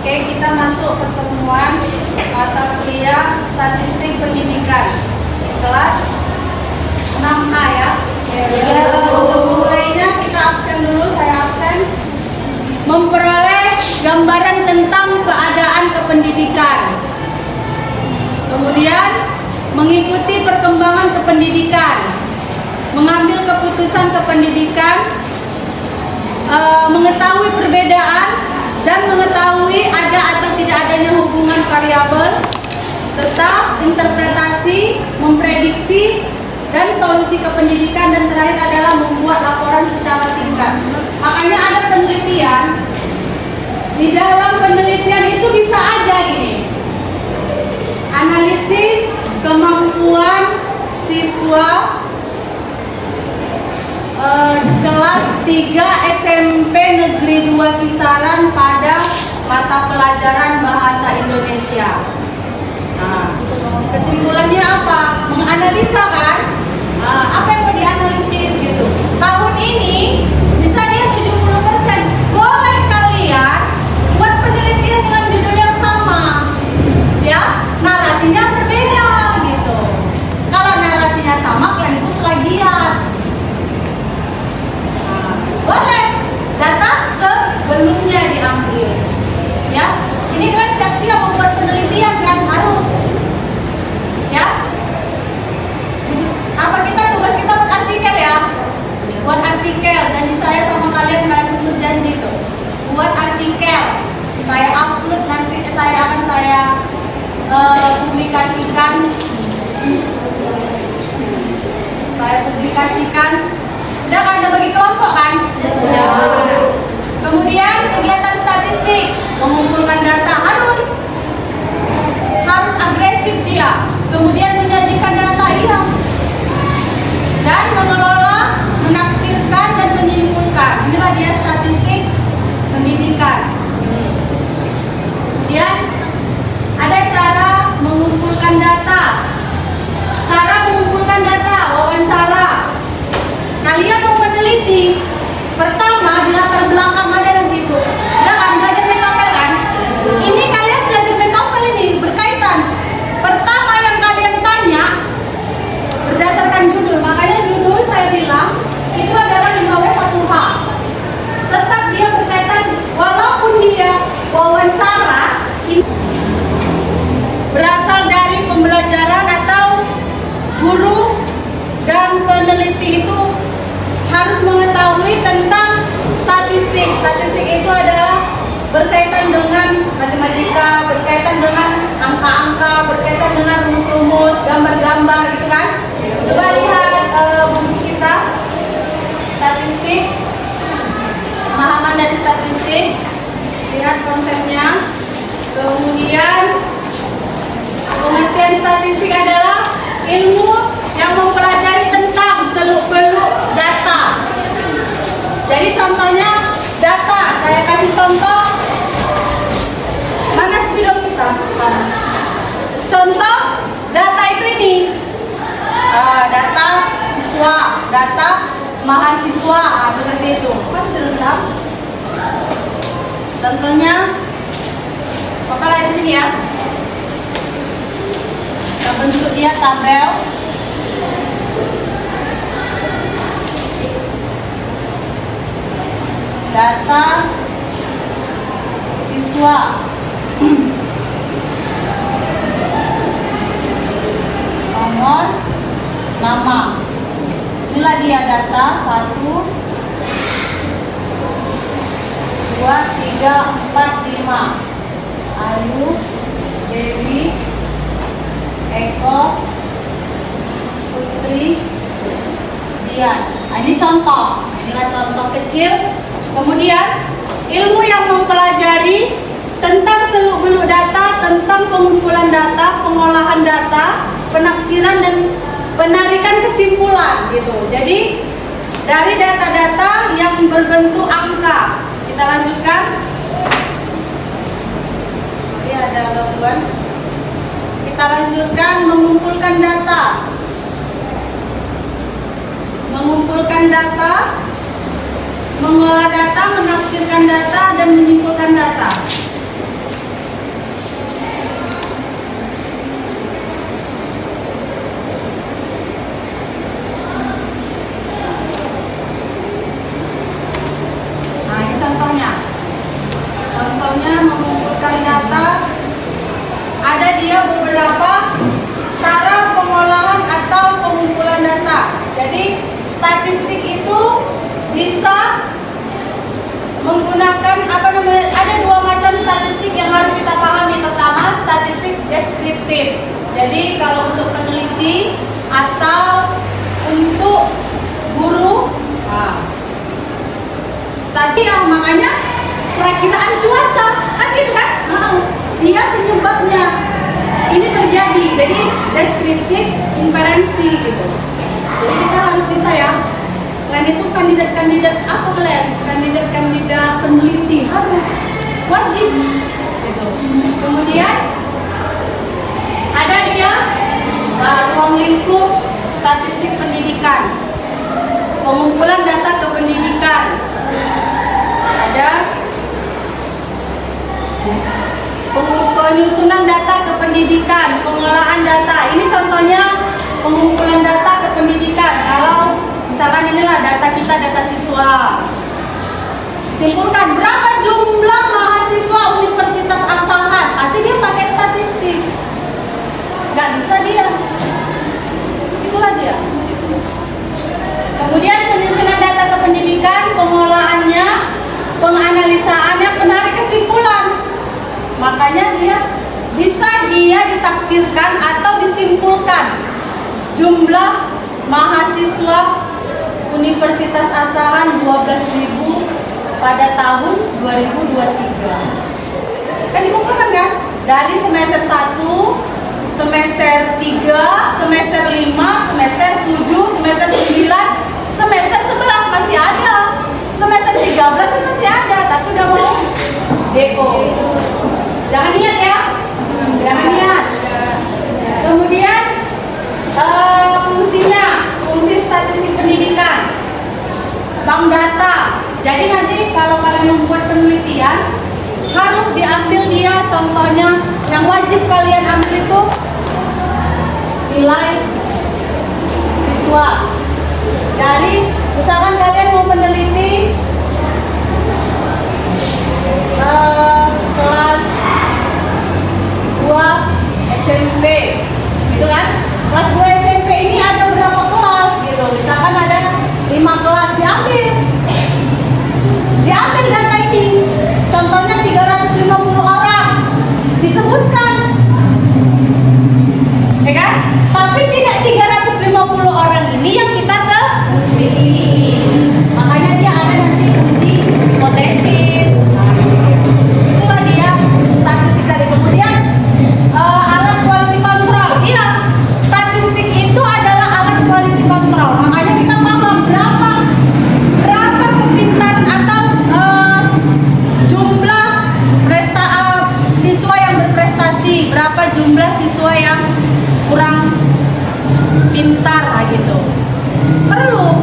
Oke, kita masuk pertemuan mata kuliah statistik pendidikan kelas 6A ya. Untuk mulainya kita absen dulu, saya absen. Memperoleh gambaran tentang keadaan kependidikan. Kemudian mengikuti perkembangan kependidikan, mengambil keputusan kependidikan, mengetahui perbedaan dan mengetahui ada atau tidak adanya hubungan variabel, serta interpretasi, memprediksi, dan solusi kependidikan, dan terakhir adalah membuat laporan secara singkat. Makanya ada penelitian, di dalam penelitian itu bisa aja gini, analisis kemampuan siswa kelas 3 SMP Negeri 2 Kisaran pada mata pelajaran Bahasa Indonesia. Nah, kesimpulannya apa? Menganalisa kan? Apa yang mau dianalisis gitu. Tahun ini bisa dia 70%. Boleh kalian buat penelitian dengan judul yang sama. Ya, narasinya berbeda gitu. Kalau narasinya sama, kalian itu plagiat. Boleh, data sebelumnya diambil. Ya, ini kan siap-siap membuat penelitian kan, harus. Ya, apa kita tugas kita buat artikel ya? Buat artikel, janji saya sama kalian pun janji tuh. Buat artikel, saya upload nanti, akan saya publikasikan. Udah kan ada bagi kelompok kan? Sudah. Kemudian kegiatan statistik, mengumpulkan data harus agresif dia. Kemudian menyajikan data iya. Dan mengelola, menafsirkan dan menyimpulkan. Inilah dia statistik pendidikan. Kemudian ada cara mengumpulkan data. Cara mengumpulkan data, wawancara. Kalian mau meneliti, pertama di latar belakang ada nanti itu. Udah kan belajar metafel kan? Ini kalian belajar metafel ini berkaitan. Pertama yang kalian tanya berdasarkan judul. Makanya judul saya bilang itu adalah 5W1H. Tetap dia berkaitan walaupun dia wawancara ini berasal dari pembelajaran atau guru dan peneliti itu harus mengetahui tentang statistik. Statistik itu adalah berkaitan dengan matematika, berkaitan dengan angka-angka, berkaitan dengan rumus-rumus, gambar-gambar gitu kan. Coba lihat buku kita, statistik, pemahaman dari statistik, lihat konsepnya. Kemudian pengertian statistik adalah ilmu yang mempelajari tentang seluk-beluk data. Jadi contohnya data, saya kasih contoh. Mana spidol kita? Contoh data itu ini. Data siswa, data mahasiswa, seperti itu. Masih lengkap. Contohnya, bakal di sini ya. Kita bentuk dia tabel. Data siswa. Nomor, nama. Inilah dia data 1, 2, 3, 4, 5. Ayu, Dewi, Eko, Putri, Dian. Nah, ini contoh. Inilah contoh kecil. Kemudian ilmu yang mempelajari tentang seluk-beluk data, tentang pengumpulan data, pengolahan data, penafsiran dan penarikan kesimpulan gitu. Jadi dari data-data yang berbentuk angka. Kita lanjutkan. Ini ada gangguan. Kita lanjutkan mengumpulkan data. Mengumpulkan data, mengolah data, menafsirkan data, dan menyimpulkan data. deskriptif. Jadi kalau untuk peneliti atau untuk guru, tadi makanya perakiraan cuaca kan gitu kan, dia penyebabnya ini terjadi, jadi deskriptif inferensi gitu. Jadi kita harus bisa ya. Selain itu kandidat-kandidat apa kalian? Kandidat-kandidat peneliti harus wajib gitu. Kemudian ada dia ruang lingkup statistik pendidikan, pengumpulan data kependidikan, ada penyusunan data kependidikan, pengelolaan data. Ini contohnya pengumpulan data kependidikan. Kalau misalkan inilah data kita, data siswa. Simpulkan berapa jumlah mahasiswa Universitas Asahan. Pasti dia pakai statistik. Nggak bisa dia. Itulah dia. Kemudian penyusunan data kependidikan, pengelolaannya, penganalisaannya, penarik kesimpulan. Makanya dia bisa ditaksirkan atau disimpulkan jumlah mahasiswa Universitas Asahan 12.000 pada tahun 2023. Kan dikumpulkan kan? Dari semester 1, semester 3, semester 5, semester 7, semester 9, semester 11 masih ada. Semester 13 masih ada, tapi udah mau DO. Jangan niat ya. Jangan niat. Kemudian fungsinya, fungsi statistik pendidikan, bank data. Jadi nanti kalau kalian membuat penelitian harus diambil dia, contohnya yang wajib kalian ambil itu nilai siswa. Dari misalkan kalian mau meneliti kelas 2 SMP gitu kan, kelas 2 SMP ini ada berapa kelas gitu, misalkan ada 5 kelas, diambil data ini, contohnya 350 orang disebutkan, ya kan, tapi tidak 350 orang ini yang kita teliti. Makanya dia ada nanti uji hipotesis. Itulah dia statistik tadi. Kemudian alat quality control. Iya, statistik itu adalah alat quality control. Makanya kita paham berapa kepintaran atau jumlah siswa yang berprestasi, berapa jumlah siswa yang kurang pintar gitu. Perlu.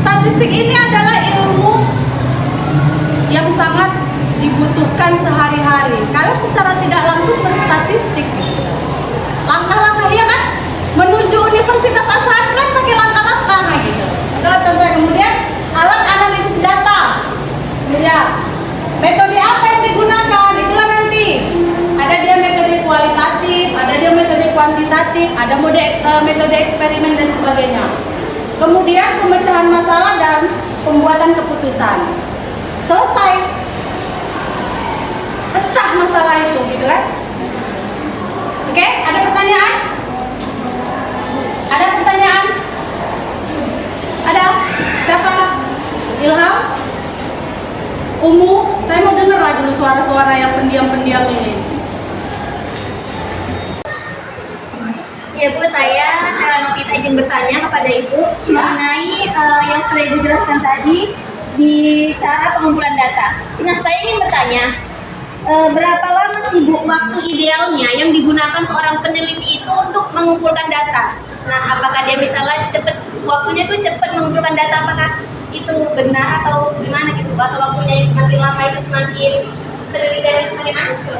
Statistik ini adalah ilmu yang sangat dibutuhkan sehari-hari. Kalian secara tidak langsung berstatistik gitu. Langkah-langkah dia kan menuju Universitas Asahan kan pakai langkah-langkah gitu. Itulah contoh. Kemudian alat analisis data. Ya. Metode apa yang digunakan? Itulah nanti. Ada dia metode kualitatif, ada dia metode kuantitatif, ada metode eksperimen dan sebagainya. Kemudian pemecahan masalah dan pembuatan keputusan. Selesai. Pecah masalah itu gitu kan. Oke, ada pertanyaan? Ada pertanyaan? Ada? Siapa? Ilham? Umu? Saya mau dengar lah dulu suara-suara yang pendiam-pendiam ini. Ya Bu, saya Novita izin bertanya kepada Ibu mengenai yang sudah Ibu jelaskan tadi di cara pengumpulan data. Nah, saya ingin bertanya, berapa lama sih Bu waktu idealnya yang digunakan seorang peneliti itu untuk mengumpulkan data? Nah, apakah dia misalnya waktunya itu cepat mengumpulkan data, apakah itu benar atau gimana gitu? Atau waktunya yang semakin lama itu semakin penelitian semakin hancur?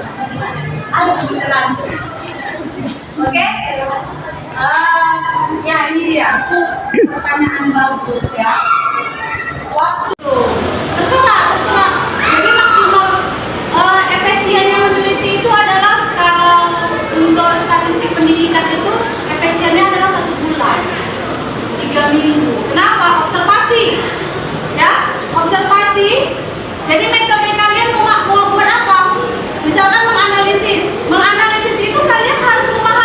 Ada beneran. Oke? Ya ini dia. Pertanyaan bagus ya. Waktu. Terserah. Jadi maksimal efisiennya meneliti itu adalah kalau untuk statistik pendidikan itu efisiennya adalah 1 bulan, 3 minggu. Kenapa? Observasi. Ya, observasi. Jadi metode kalian mau buat apa? Misalkan menganalisis itu kalian harus memahami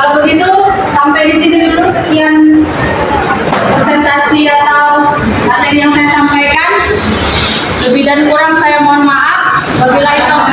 Kalau begitu sampai di sini dulu sekian presentasi atau materi yang saya sampaikan. Lebih dan kurang saya mohon maaf. Wabillahi taufiq